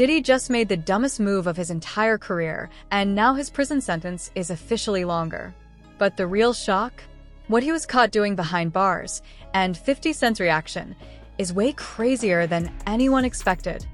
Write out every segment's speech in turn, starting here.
Diddy just made the dumbest move of his entire career, and now his prison sentence is officially longer. But the real shock? What he was caught doing behind bars, and 50 Cent's reaction, is way crazier than anyone expected.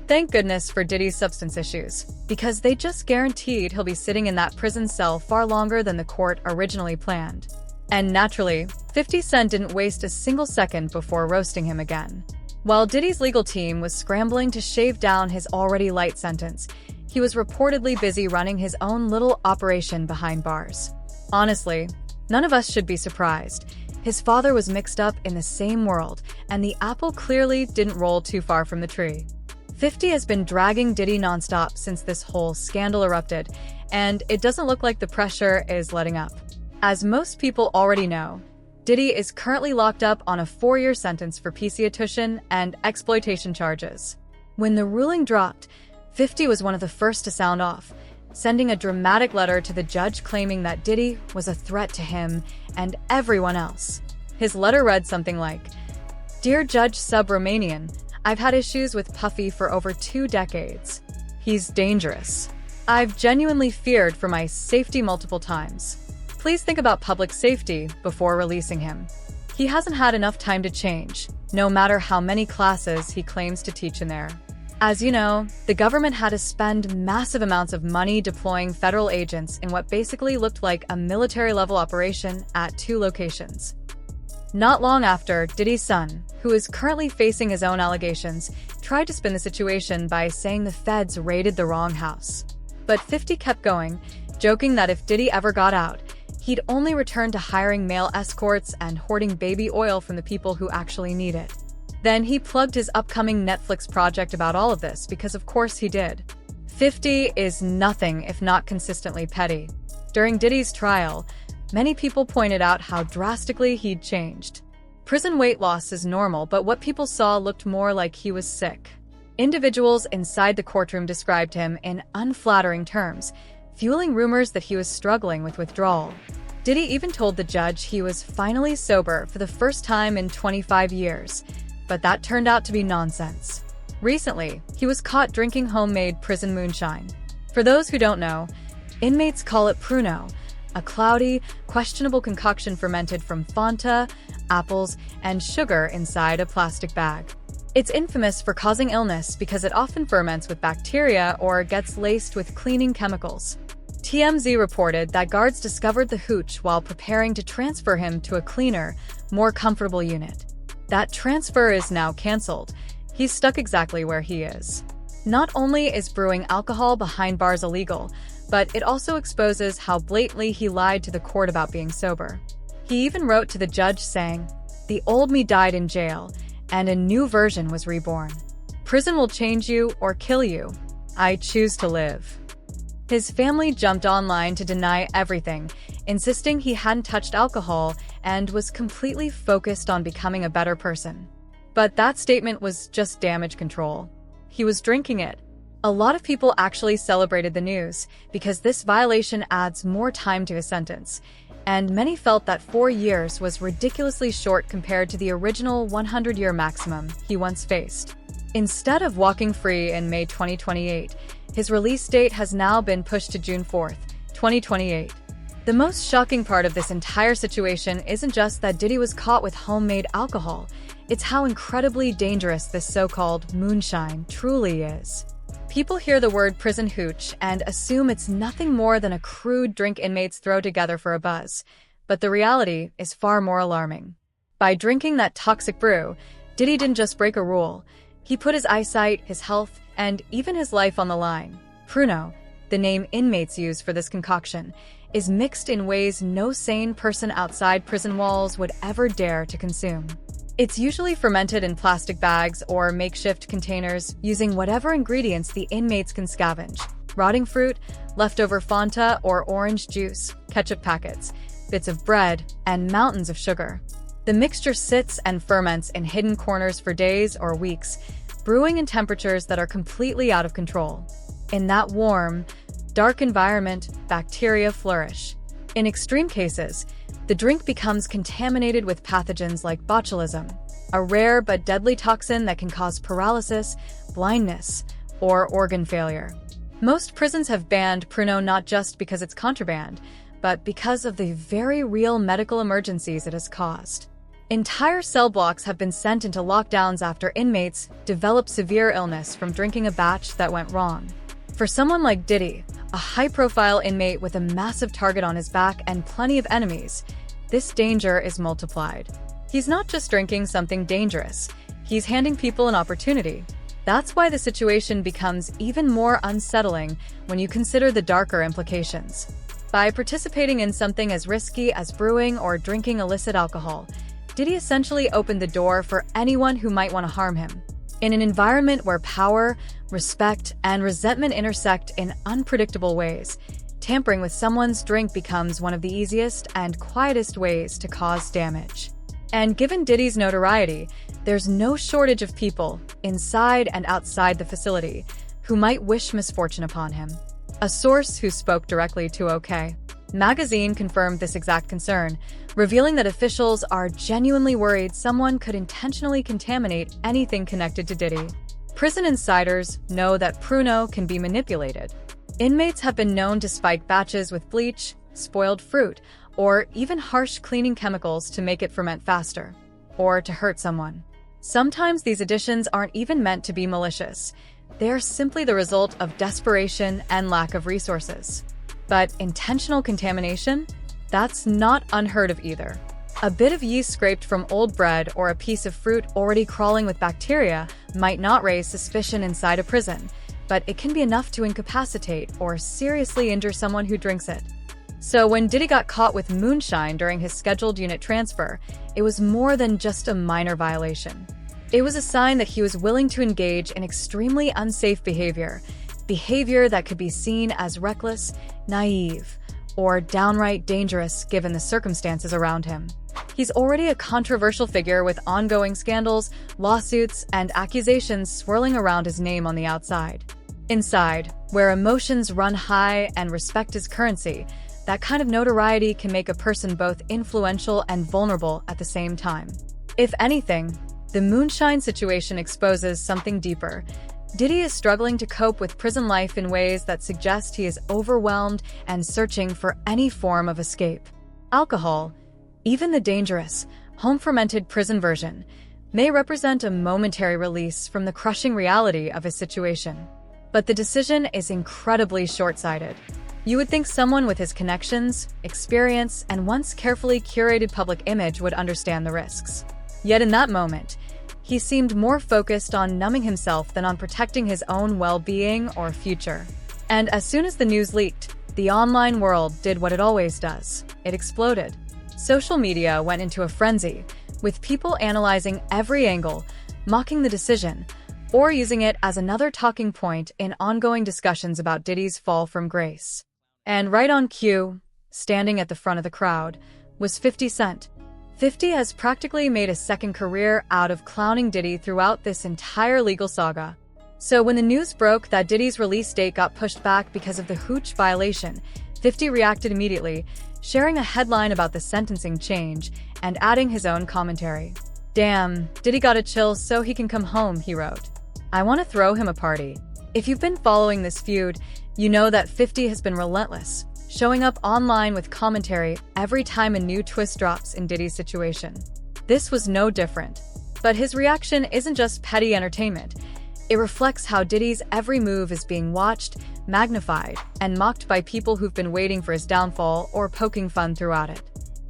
Thank goodness for Diddy's substance issues, because they just guaranteed he'll be sitting in that prison cell far longer than the court originally planned. And naturally, 50 Cent didn't waste a single second before roasting him again. While Diddy's legal team was scrambling to shave down his already light sentence, he was reportedly busy running his own little operation behind bars. Honestly, none of us should be surprised. His father was mixed up in the same world, and the apple clearly didn't roll too far from the tree. 50 has been dragging Diddy nonstop since this whole scandal erupted, and it doesn't look like the pressure is letting up. As most people already know, Diddy is currently locked up on a 4-year sentence for prostitution and exploitation charges. When the ruling dropped, 50 was one of the first to sound off, sending a dramatic letter to the judge claiming that Diddy was a threat to him and everyone else. His letter read something like, "Dear Judge Sub-Romanian, I've had issues with Puffy for over 2 decades. He's dangerous. I've genuinely feared for my safety multiple times. Please think about public safety before releasing him. He hasn't had enough time to change, no matter how many classes he claims to teach in there." As you know, the government had to spend massive amounts of money deploying federal agents in what basically looked like a military-level operation at 2 locations. Not long after, Diddy's son, who is currently facing his own allegations, tried to spin the situation by saying the feds raided the wrong house. But 50 kept going, joking that if Diddy ever got out, he'd only return to hiring male escorts and hoarding baby oil from the people who actually need it. Then he plugged his upcoming Netflix project about all of this, because of course he did. 50 is nothing if not consistently petty. During Diddy's trial, many people pointed out how drastically he'd changed. Prison weight loss is normal, but what people saw looked more like he was sick. Individuals inside the courtroom described him in unflattering terms, fueling rumors that he was struggling with withdrawal. Diddy even told the judge he was finally sober for the first time in 25 years, but that turned out to be nonsense. Recently, he was caught drinking homemade prison moonshine. For those who don't know, inmates call it Pruno, a cloudy, questionable concoction fermented from Fanta, apples, and sugar inside a plastic bag. It's infamous for causing illness because it often ferments with bacteria or gets laced with cleaning chemicals. TMZ reported that guards discovered the hooch while preparing to transfer him to a cleaner, more comfortable unit. That transfer is now canceled. He's stuck exactly where he is. Not only is brewing alcohol behind bars illegal, but it also exposes how blatantly he lied to the court about being sober. He even wrote to the judge saying, "The old me died in jail, and a new version was reborn. Prison will change you or kill you. I choose to live." His family jumped online to deny everything, insisting he hadn't touched alcohol and was completely focused on becoming a better person. But that statement was just damage control. He was drinking it. A lot of people actually celebrated the news because this violation adds more time to his sentence, and many felt that 4 years was ridiculously short compared to the original 100-year maximum he once faced. Instead of walking free in May 2028, his release date has now been pushed to June 4, 2028. The most shocking part of this entire situation isn't just that Diddy was caught with homemade alcohol, it's how incredibly dangerous this so-called moonshine truly is. People hear the word prison hooch and assume it's nothing more than a crude drink inmates throw together for a buzz, but the reality is far more alarming. By drinking that toxic brew, Diddy didn't just break a rule, he put his eyesight, his health, and even his life on the line. Pruno, the name inmates use for this concoction, is mixed in ways no sane person outside prison walls would ever dare to consume. It's usually fermented in plastic bags or makeshift containers using whatever ingredients the inmates can scavenge: rotting fruit, leftover Fanta or orange juice, ketchup packets, bits of bread, and mountains of sugar. The mixture sits and ferments in hidden corners for days or weeks, brewing in temperatures that are completely out of control. In that warm, dark environment, bacteria flourish. In extreme cases, the drink becomes contaminated with pathogens like botulism, a rare but deadly toxin that can cause paralysis, blindness, or organ failure. Most prisons have banned Pruno not just because it's contraband, but because of the very real medical emergencies it has caused. Entire cell blocks have been sent into lockdowns after inmates developed severe illness from drinking a batch that went wrong. For someone like Diddy, a high-profile inmate with a massive target on his back and plenty of enemies, this danger is multiplied. He's not just drinking something dangerous, he's handing people an opportunity. That's why the situation becomes even more unsettling when you consider the darker implications. By participating in something as risky as brewing or drinking illicit alcohol, Diddy essentially opened the door for anyone who might want to harm him. In an environment where power, respect, and resentment intersect in unpredictable ways, tampering with someone's drink becomes one of the easiest and quietest ways to cause damage. And given Diddy's notoriety, there's no shortage of people, inside and outside the facility, who might wish misfortune upon him. A source who spoke directly to OK Magazine confirmed this exact concern, revealing that officials are genuinely worried someone could intentionally contaminate anything connected to Diddy. Prison insiders know that Pruno can be manipulated. Inmates have been known to spike batches with bleach, spoiled fruit, or even harsh cleaning chemicals to make it ferment faster, or to hurt someone. Sometimes these additions aren't even meant to be malicious. They are simply the result of desperation and lack of resources. But intentional contamination? That's not unheard of either. A bit of yeast scraped from old bread or a piece of fruit already crawling with bacteria might not raise suspicion inside a prison, but it can be enough to incapacitate or seriously injure someone who drinks it. So when Diddy got caught with moonshine during his scheduled unit transfer, it was more than just a minor violation. It was a sign that he was willing to engage in extremely unsafe behavior that could be seen as reckless, naive, or downright dangerous given the circumstances around him. He's already a controversial figure with ongoing scandals, lawsuits, and accusations swirling around his name on the outside. Inside, where emotions run high and respect is currency, that kind of notoriety can make a person both influential and vulnerable at the same time. If anything, the moonshine situation exposes something deeper. Diddy is struggling to cope with prison life in ways that suggest he is overwhelmed and searching for any form of escape. Alcohol, even the dangerous, home-fermented prison version, may represent a momentary release from the crushing reality of his situation. But the decision is incredibly short-sighted. You would think someone with his connections, experience, and once carefully curated public image would understand the risks. Yet in that moment, he seemed more focused on numbing himself than on protecting his own well-being or future. And as soon as the news leaked, the online world did what it always does. It exploded. Social media went into a frenzy, with people analyzing every angle, mocking the decision, or using it as another talking point in ongoing discussions about Diddy's fall from grace. And right on cue, standing at the front of the crowd, was 50 Cent. 50 has practically made a second career out of clowning Diddy throughout this entire legal saga. So when the news broke that Diddy's release date got pushed back because of the hooch violation, 50 reacted immediately, sharing a headline about the sentencing change and adding his own commentary. "Damn, Diddy gotta chill so he can come home," he wrote. "I want to throw him a party." If you've been following this feud, you know that 50 has been relentless, showing up online with commentary every time a new twist drops in Diddy's situation. This was no different. But his reaction isn't just petty entertainment. It reflects how Diddy's every move is being watched, magnified, and mocked by people who've been waiting for his downfall or poking fun throughout it.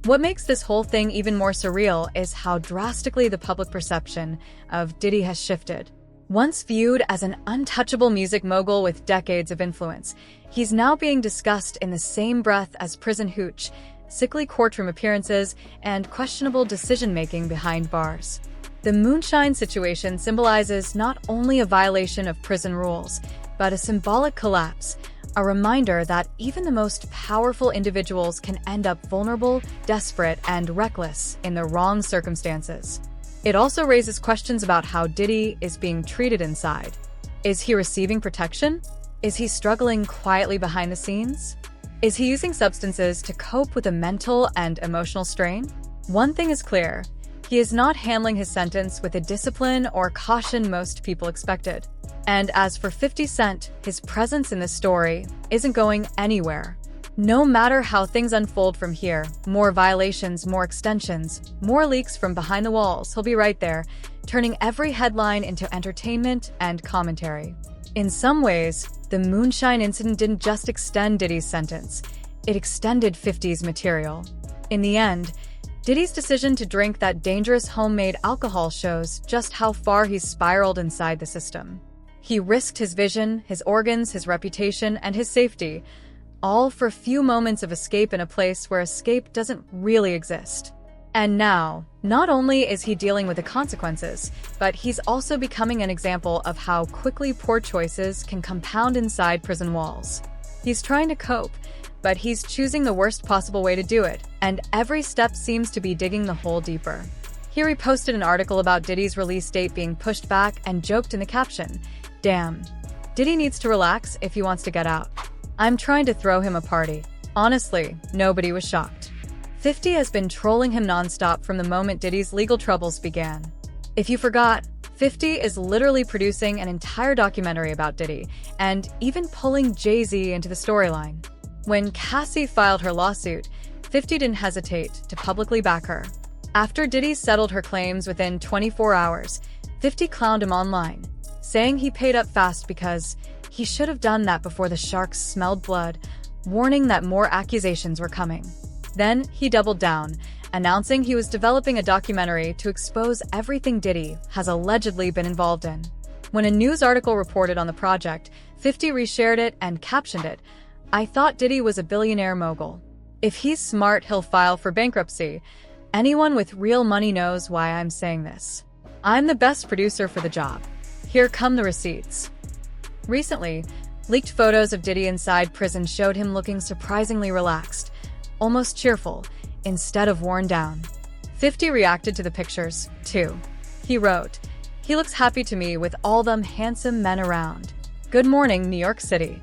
What makes this whole thing even more surreal is how drastically the public perception of Diddy has shifted. Once viewed as an untouchable music mogul with decades of influence, he's now being discussed in the same breath as prison hooch, sickly courtroom appearances, and questionable decision-making behind bars. The moonshine situation symbolizes not only a violation of prison rules, but a symbolic collapse, a reminder that even the most powerful individuals can end up vulnerable, desperate, and reckless in the wrong circumstances. It also raises questions about how Diddy is being treated inside. Is he receiving protection? Is he struggling quietly behind the scenes? Is he using substances to cope with a mental and emotional strain? One thing is clear. He is not handling his sentence with the discipline or caution most people expected. And as for 50 Cent, his presence in this story isn't going anywhere. No matter how things unfold from here, more violations, more extensions, more leaks from behind the walls, he'll be right there, turning every headline into entertainment and commentary. In some ways, the moonshine incident didn't just extend Diddy's sentence, it extended 50's material. In the end, Diddy's decision to drink that dangerous homemade alcohol shows just how far he's spiraled inside the system. He risked his vision, his organs, his reputation, and his safety, all for a few moments of escape in a place where escape doesn't really exist. And now, not only is he dealing with the consequences, but he's also becoming an example of how quickly poor choices can compound inside prison walls. He's trying to cope, but he's choosing the worst possible way to do it, and every step seems to be digging the hole deeper. Here he posted an article about Diddy's release date being pushed back and joked in the caption, "Damn, Diddy needs to relax if he wants to get out. I'm trying to throw him a party." Honestly, nobody was shocked. 50 has been trolling him nonstop from the moment Diddy's legal troubles began. If you forgot, 50 is literally producing an entire documentary about Diddy, and even pulling Jay-Z into the storyline. When Cassie filed her lawsuit, 50 didn't hesitate to publicly back her. After Diddy settled her claims within 24 hours, 50 clowned him online, saying he paid up fast because he should have done that before the sharks smelled blood, warning that more accusations were coming. Then he doubled down, announcing he was developing a documentary to expose everything Diddy has allegedly been involved in. When a news article reported on the project, 50 reshared it and captioned it, "I thought Diddy was a billionaire mogul. If he's smart, he'll file for bankruptcy. Anyone with real money knows why I'm saying this. I'm the best producer for the job. Here come the receipts." Recently, leaked photos of Diddy inside prison showed him looking surprisingly relaxed, almost cheerful, instead of worn down. 50 reacted to the pictures, too. He wrote, "He looks happy to me with all them handsome men around. Good morning, New York City."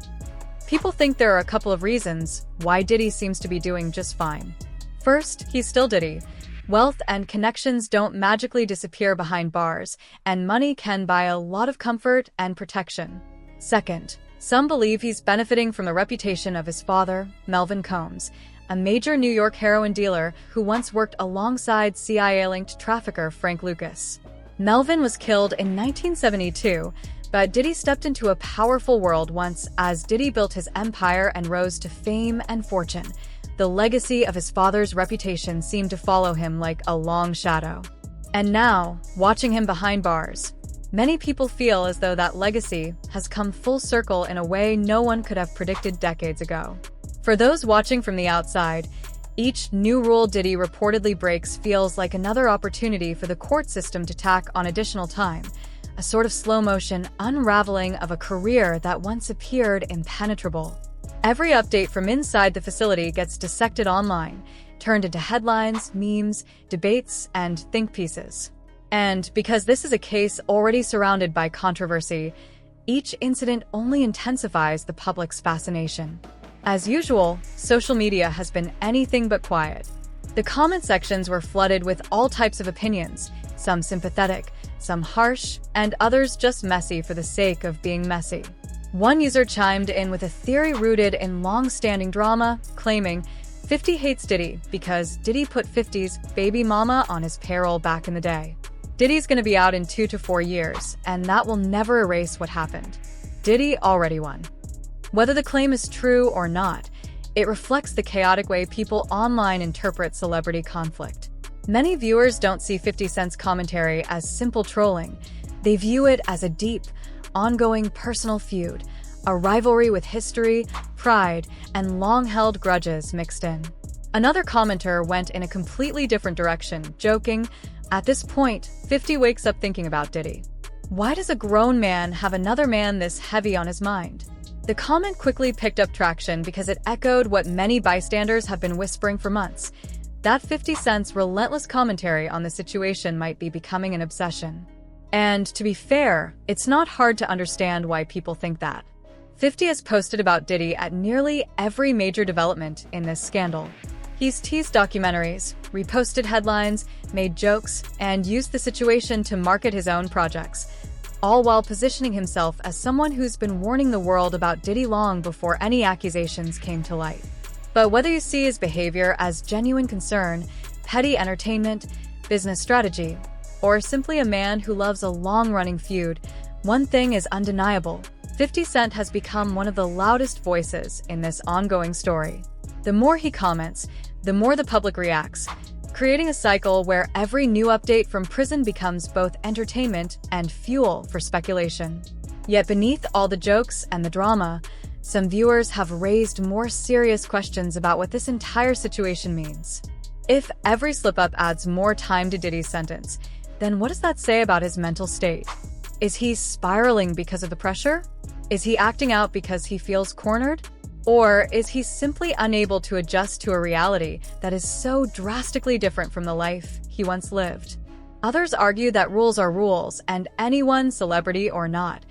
People think there are a couple of reasons why Diddy seems to be doing just fine. First, he's still Diddy. Wealth and connections don't magically disappear behind bars, and money can buy a lot of comfort and protection. Second, some believe he's benefiting from the reputation of his father, Melvin Combs, a major New York heroin dealer who once worked alongside CIA-linked trafficker Frank Lucas. Melvin was killed in 1972, but Diddy stepped into a powerful world once as Diddy built his empire and rose to fame and fortune. The legacy of his father's reputation seemed to follow him like a long shadow. And now, watching him behind bars, many people feel as though that legacy has come full circle in a way no one could have predicted decades ago. For those watching from the outside, each new rule Diddy reportedly breaks feels like another opportunity for the court system to tack on additional time, a sort of slow-motion unraveling of a career that once appeared impenetrable. Every update from inside the facility gets dissected online, turned into headlines, memes, debates, and think pieces. And because this is a case already surrounded by controversy, each incident only intensifies the public's fascination. As usual, social media has been anything but quiet. The comment sections were flooded with all types of opinions, some sympathetic, some harsh, and others just messy for the sake of being messy. One user chimed in with a theory rooted in long-standing drama, claiming 50 hates Diddy because Diddy put 50's baby mama on his payroll back in the day. Diddy's gonna be out in 2 to 4 years, and that will never erase what happened. Diddy already won. Whether the claim is true or not, it reflects the chaotic way people online interpret celebrity conflict. Many viewers don't see 50 Cent's commentary as simple trolling. They view it as a deep, ongoing personal feud, a rivalry with history, pride, and long-held grudges mixed in. Another commenter went in a completely different direction, joking, "At this point, 50 wakes up thinking about Diddy. Why does a grown man have another man this heavy on his mind?" The comment quickly picked up traction because it echoed what many bystanders have been whispering for months, that 50 Cent's relentless commentary on the situation might be becoming an obsession. And to be fair, it's not hard to understand why people think that. 50 has posted about Diddy at nearly every major development in this scandal. He's teased documentaries, reposted headlines, made jokes, and used the situation to market his own projects, all while positioning himself as someone who's been warning the world about Diddy long before any accusations came to light. But whether you see his behavior as genuine concern, petty entertainment, business strategy, or simply a man who loves a long-running feud, one thing is undeniable: 50 Cent has become one of the loudest voices in this ongoing story. The more he comments, the more the public reacts, creating a cycle where every new update from prison becomes both entertainment and fuel for speculation. Yet beneath all the jokes and the drama, some viewers have raised more serious questions about what this entire situation means. If every slip-up adds more time to Diddy's sentence, then what does that say about his mental state? Is he spiraling because of the pressure? Is he acting out because he feels cornered? Or is he simply unable to adjust to a reality that is so drastically different from the life he once lived? Others argue that rules are rules, and anyone, celebrity or not,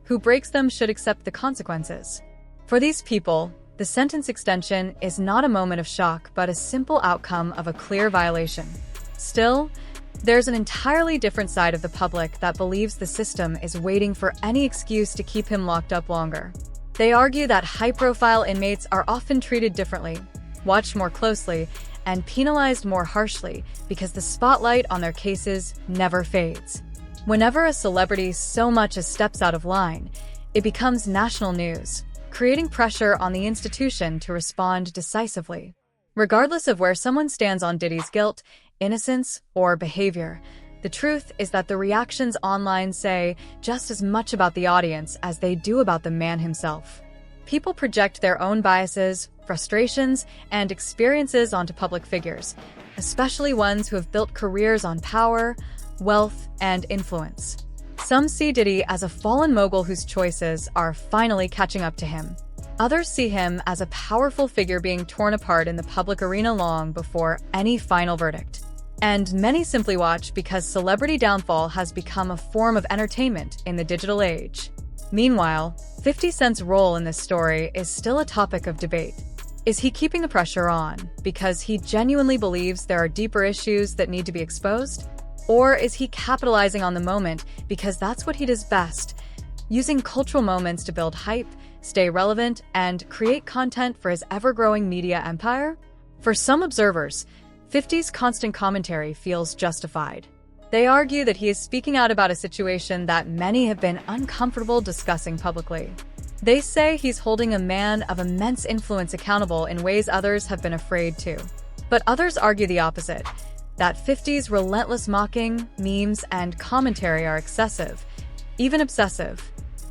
who breaks them should accept the consequences. For these people, the sentence extension is not a moment of shock, but a simple outcome of a clear violation. Still, there's an entirely different side of the public that believes the system is waiting for any excuse to keep him locked up longer. They argue that high-profile inmates are often treated differently, watched more closely, and penalized more harshly because the spotlight on their cases never fades. Whenever a celebrity so much as steps out of line, it becomes national news, creating pressure on the institution to respond decisively. Regardless of where someone stands on Diddy's guilt, innocence, or behavior, the truth is that the reactions online say just as much about the audience as they do about the man himself. People project their own biases, frustrations, and experiences onto public figures, especially ones who have built careers on power, wealth, and influence. Some see Diddy as a fallen mogul whose choices are finally catching up to him. Others see him as a powerful figure being torn apart in the public arena long before any final verdict. And many simply watch because celebrity downfall has become a form of entertainment in the digital age. Meanwhile, 50 Cent's role in this story is still a topic of debate. Is he keeping the pressure on because he genuinely believes there are deeper issues that need to be exposed? Or is he capitalizing on the moment because that's what he does best, using cultural moments to build hype, stay relevant, and create content for his ever-growing media empire? For some observers, 50's constant commentary feels justified. They argue that he is speaking out about a situation that many have been uncomfortable discussing publicly. They say he's holding a man of immense influence accountable in ways others have been afraid to. But others argue the opposite, that 50's relentless mocking, memes, and commentary are excessive, even obsessive.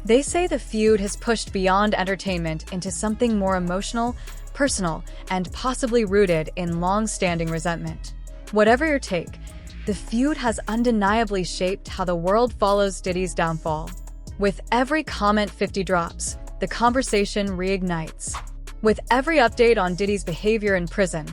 They say the feud has pushed beyond entertainment into something more emotional, personal, and possibly rooted in long-standing resentment. Whatever your take, the feud has undeniably shaped how the world follows Diddy's downfall. With every comment 50 drops, the conversation reignites. With every update on Diddy's behavior in prison,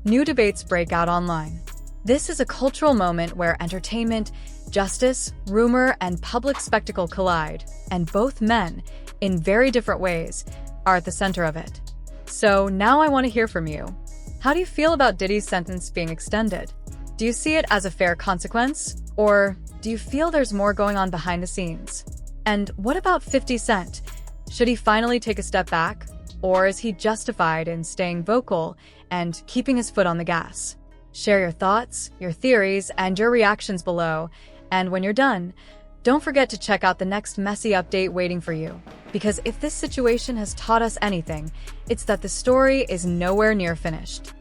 new debates break out online. This is a cultural moment where entertainment, justice, rumor, and public spectacle collide, and both men, in very different ways, are at the center of it. So now I want to hear from you. How do you feel about Diddy's sentence being extended? Do you see it as a fair consequence? Or do you feel there's more going on behind the scenes? And what about 50 Cent? Should he finally take a step back? Or is he justified in staying vocal and keeping his foot on the gas? Share your thoughts, your theories, and your reactions below. And when you're done, don't forget to check out the next messy update waiting for you. Because if this situation has taught us anything, it's that the story is nowhere near finished.